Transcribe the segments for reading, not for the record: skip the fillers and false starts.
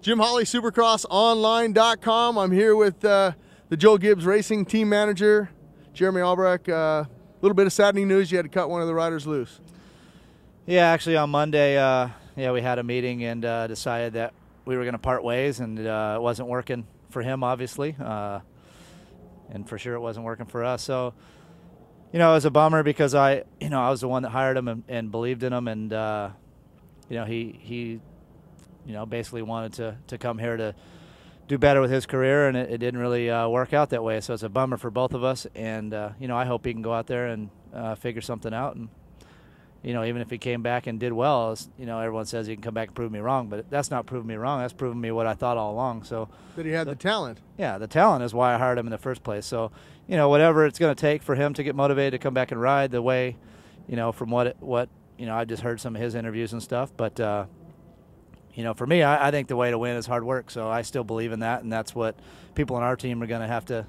Jim Holley, SupercrossOnline.com. I'm here with the Joe Gibbs Racing team manager, Jeremy Albrecht. A little bit of saddening news. You had to cut one of the riders loose. Yeah, actually on Monday, we had a meeting and decided that we were going to part ways, and it wasn't working for him, obviously, and for sure it wasn't working for us. So, it was a bummer because I was the one that hired him and believed in him, and he basically wanted to come here to do better with his career, and it didn't really work out that way. So it's a bummer for both of us, and I hope he can go out there and figure something out. And even if he came back and did well, everyone says he can come back and prove me wrong, but that's not proving me wrong. That's proving me what I thought all along. So that he had the talent. Yeah, the talent is why I hired him in the first place. So whatever it's going to take for him to get motivated to come back and ride the way, from what I just heard some of his interviews and stuff, but. For me, I think the way to win is hard work, so I still believe in that, and that's what people on our team are going to have to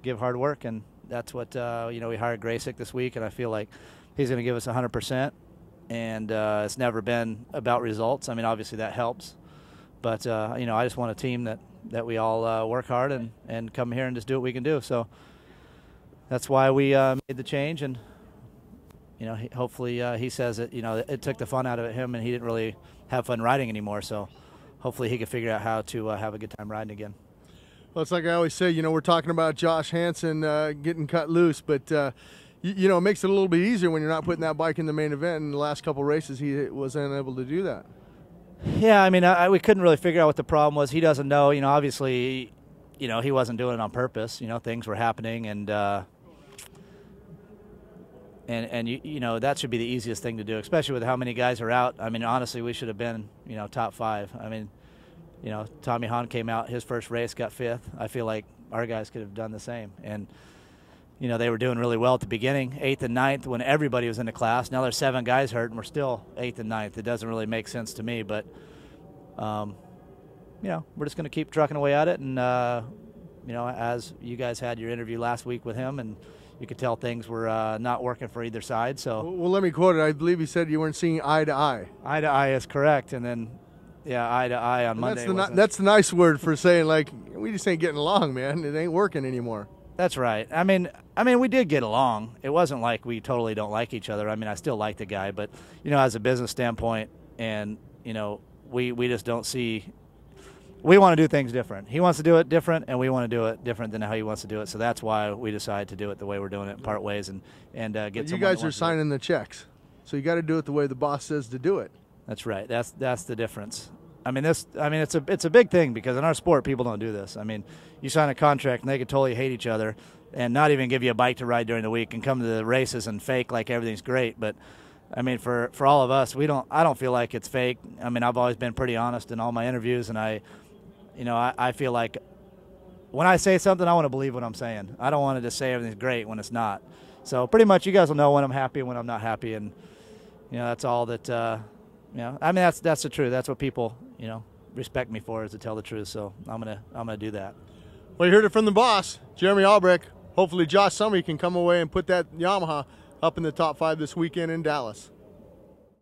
give hard work, and that's what, we hired Graysick this week, and I feel like he's going to give us 100%, and it's never been about results. I mean, obviously that helps, but, I just want a team that we all work hard and come here and just do what we can do, so that's why we made the change, and, hopefully he says that, it took the fun out of him, and he didn't really have fun riding anymore, so hopefully he can figure out how to have a good time riding again. Well, it's like I always say, we're talking about Josh Hansen getting cut loose, but it makes it a little bit easier when you're not putting that bike in the main event. In the last couple races, he was unable to do that. Yeah, I mean, we couldn't really figure out what the problem was. He doesn't know. Obviously, he wasn't doing it on purpose. Things were happening, and that should be the easiest thing to do, especially with how many guys are out. I mean, honestly, we should have been, top 5. I mean, Tommy Hahn came out, his first race, got 5th. I feel like our guys could have done the same. And, they were doing really well at the beginning, 8th and 9th, when everybody was in the class. Now there's 7 guys hurt, and we're still 8th and 9th. It doesn't really make sense to me, but, we're just going to keep trucking away at it. And, as you guys had your interview last week with him, and you could tell things were not working for either side. So, well, let me quote it. I believe he said you weren't seeing eye to eye. Eye to eye is correct, and then, eye to eye on Monday. That's the nice word for saying, like, we just ain't getting along, man. It ain't working anymore. That's right. I mean, we did get along. It wasn't like we totally don't like each other. I mean, I still like the guy, but as a business standpoint, and we just don't see. We want to do things different. He wants to do it different, and we want to do it different than how he wants to do it. So that's why we decided to do it the way we're doing it, and part ways, and get. You guys are signing the checks, so you got to do it the way the boss says to do it. That's right. That's the difference. I mean, it's a big thing because in our sport, people don't do this. I mean, you sign a contract, and they could totally hate each other, and not even give you a bike to ride during the week, and come to the races and fake like everything's great, but. I mean, for all of us, I don't feel like it's fake. I mean, I've always been pretty honest in all my interviews, and I feel like when I say something, I want to believe what I'm saying. I don't want to just say everything's great when it's not. So pretty much you guys will know when I'm happy and when I'm not happy, and that's all that I mean, that's the truth. That's what people respect me for, is to tell the truth. So I'm gonna do that. Well, you heard it from the boss, Jeremy Albrecht. Hopefully Josh Summery can come away and put that Yamaha up in the top 5 this weekend in Dallas.